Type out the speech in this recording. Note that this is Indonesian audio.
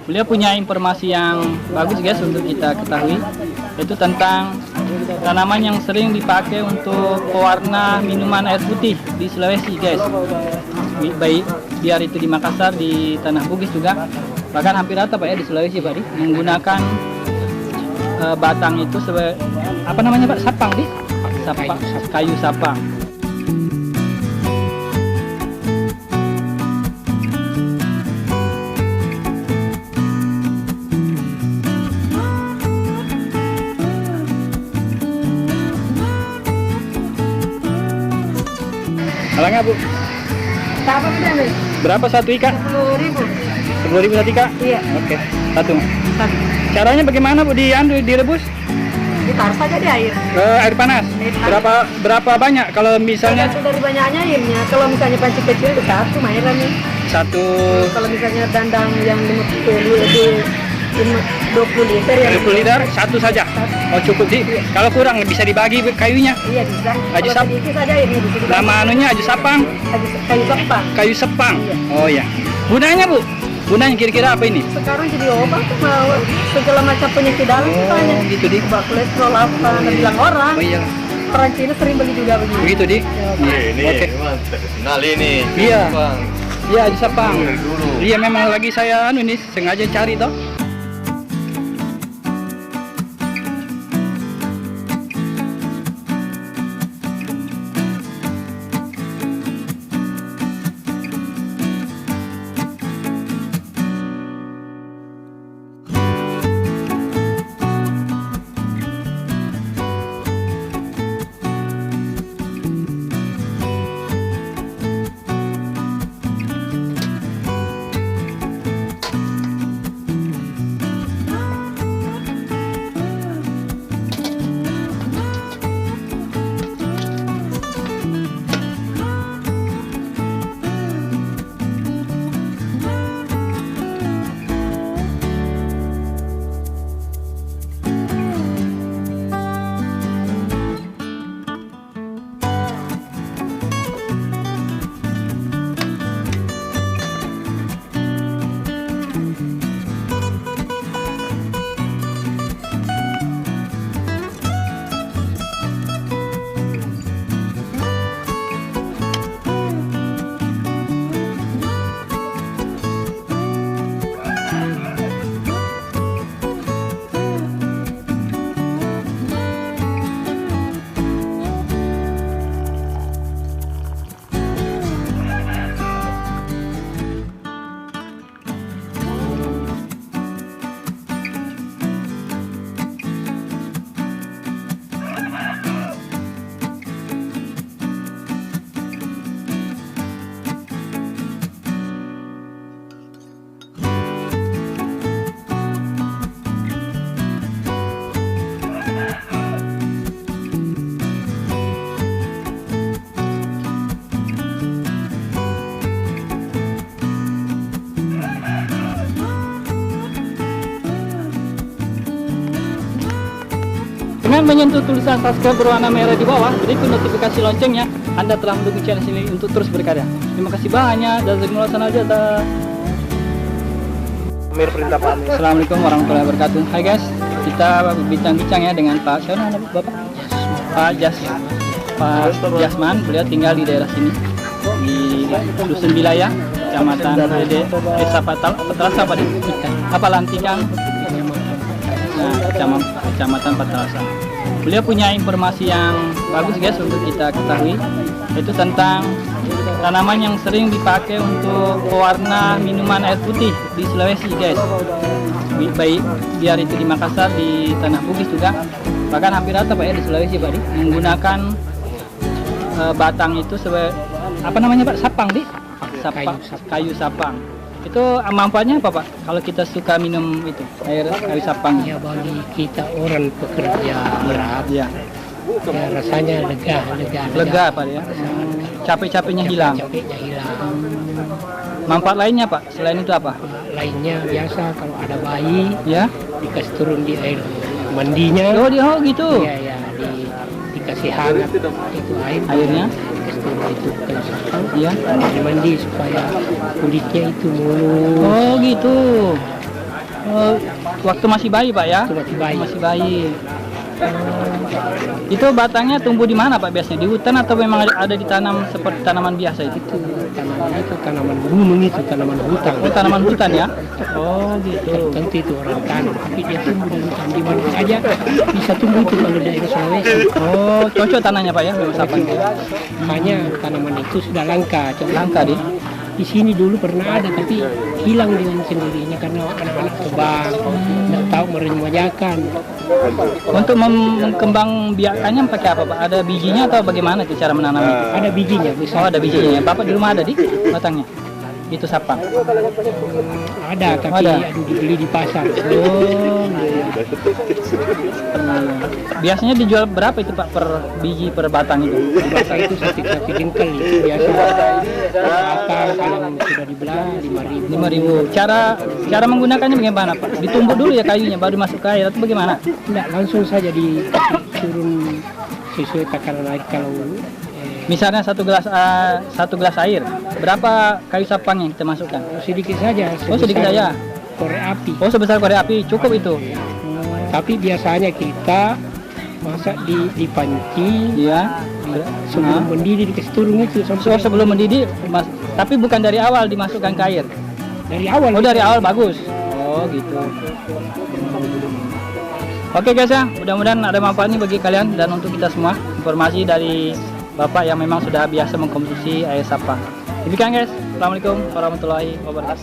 Beliau punya informasi yang bagus guys untuk kita ketahui, yaitu tentang tanaman yang sering dipakai untuk pewarna minuman air putih di Sulawesi guys. Baik biar itu di Makassar, di Tanah Bugis juga, bahkan hampir rata Pak ya di Sulawesi Pak, menggunakan batang itu sebagai apa namanya Pak? Sapang di? Sapang, kayu sapang. Halangnya Bu? Berapa satu ikan? 10.000. 10.000 satu ikan? Iya. Oke, satu. Satu. Caranya bagaimana Bu direbus? Ditaruh saja di air. Air panas. Berapa banyak kalau misalnya? Tergantung dari banyaknya airnya. Kalau misalnya panci kecil itu satu mainan nih. Satu. Kalau misalnya dandang yang 20 liter ya. 20 liter satu saja. Oh cukup sih. Kalau kurang bisa dibagi kayunya. Iya bisa. Aju Kalau sedikit saja airnya bisa dibagi. Nama anunya aju sapang. Kayu sepang. Kayu sepang. Iya. Oh ya. Gunanya Bu? Gunanya kira-kira apa ini? Sekarang jadi obat mau segala macam penyakit dalam katanya. Gitu di. Obat kolesterol apa bilang orang. Oh iya. Orang Cina sering beli juga begini. Begitu di. Ini Oke. memang terkenal ini. Iya. Bang. Iya aju sapang. Dari dulu. Iya memang lagi saya ini sengaja cari toh. Dengan menyentuh tulisan subscribe berwarna merah di bawah, berikut notifikasi loncengnya, Anda telah mendukung channel ini untuk terus berkarya. Terima kasih banyak. Perintah Pak Amir. Assalamualaikum warahmatullahi wabarakatuh. Hai guys, kita bincang-bincang ya dengan Pak siapa nama Bapak? Pak Jasman. Beliau tinggal di daerah sini di Dusun Bilaya, Kecamatan Desa Patalasa apa Lantikan. Nah, Kecamatan Patalasa. Beliau punya informasi yang bagus guys untuk kita ketahui, yaitu tentang tanaman yang sering dipakai untuk pewarna minuman air putih di Sulawesi guys. Baik biar itu di Makassar, di Tanah Bugis juga, bahkan hampir rata Pak ya di Sulawesi Pak, menggunakan batang itu sebagai apa namanya Pak? Sapang di? Sapang, kayu sapang. Itu manfaatnya apa Pak? Kalau kita suka minum itu air kayu sapang? Ya bagi kita orang pekerja berat, ya rasanya lega Pak ya. Capek-capeknya hilang. Capeknya hilang. Manfaat lainnya Pak? Selain itu apa? Lainnya biasa kalau ada bayi, Ya. dikasih turun di air mandinya. Oh gitu. Ya dikasih hangat itu Airnya? dikasih turun itu kayu sapang. Ya. Mandi supaya kulitnya itu mulus. Oh gitu. Oh, waktu masih bayi Pak ya? Waktu masih bayi. Masih bayi. Itu batangnya tumbuh di mana Pak biasanya? Di hutan atau memang ada ditanam seperti tanaman biasa itu? Itu tanaman gunung, itu tanaman hutan. Oh, tanaman hutan ya? Oh gitu. Tentu itu orang tanam, tapi dia tumbuh di hutan di mana saja bisa tumbuh itu kalau daerah Sulawesi. Oh, cocok tanahnya Pak ya? Memang sapang. Hanya tanaman itu sudah langka. Langka Di sini dulu pernah ada tapi hilang dengan sendirinya karena anak-anak tebang, tidak tahu meremajakan. Untuk mengembang biakannya pakai apa Pak? Ada bijinya atau bagaimana itu cara menanamnya? Ada bijinya, Oh, bisa. ada bijinya. Bapak di rumah ada di batangnya? Itu sapang. Ada, tapi Ada. aduh dibeli di pasar. Oh, biasanya dijual berapa itu Pak per biji per batang itu? Pasar itu satu jengkal itu biasa. Batang kalau sudah dibelah 5.000. 5.000. Cara menggunakannya bagaimana Pak? Ditumbuk dulu ya kayunya baru masuk ke air atau bagaimana? Tidak, langsung saja diturun sesuai takaran air kalau Misalnya satu gelas air, berapa kayu sapang yang kita masukkan? sedikit saja. Oh, sedikit saja. Korek api. Oh, sebesar korek api cukup itu. Tapi biasanya kita masak di panci Iya. sebelum mendidih dikasih turun itu So, sampai sebelum mendidih, tapi bukan dari awal dimasukkan ke air. dari awal. Oh, dari awal bagus. Oh, gitu. Oke guys ya, mudah-mudahan ada manfaatnya bagi kalian dan untuk kita semua. Informasi dari Bapak yang memang sudah biasa mengkonsumsi air sapang. Demikian guys, Assalamualaikum warahmatullahi wabarakatuh.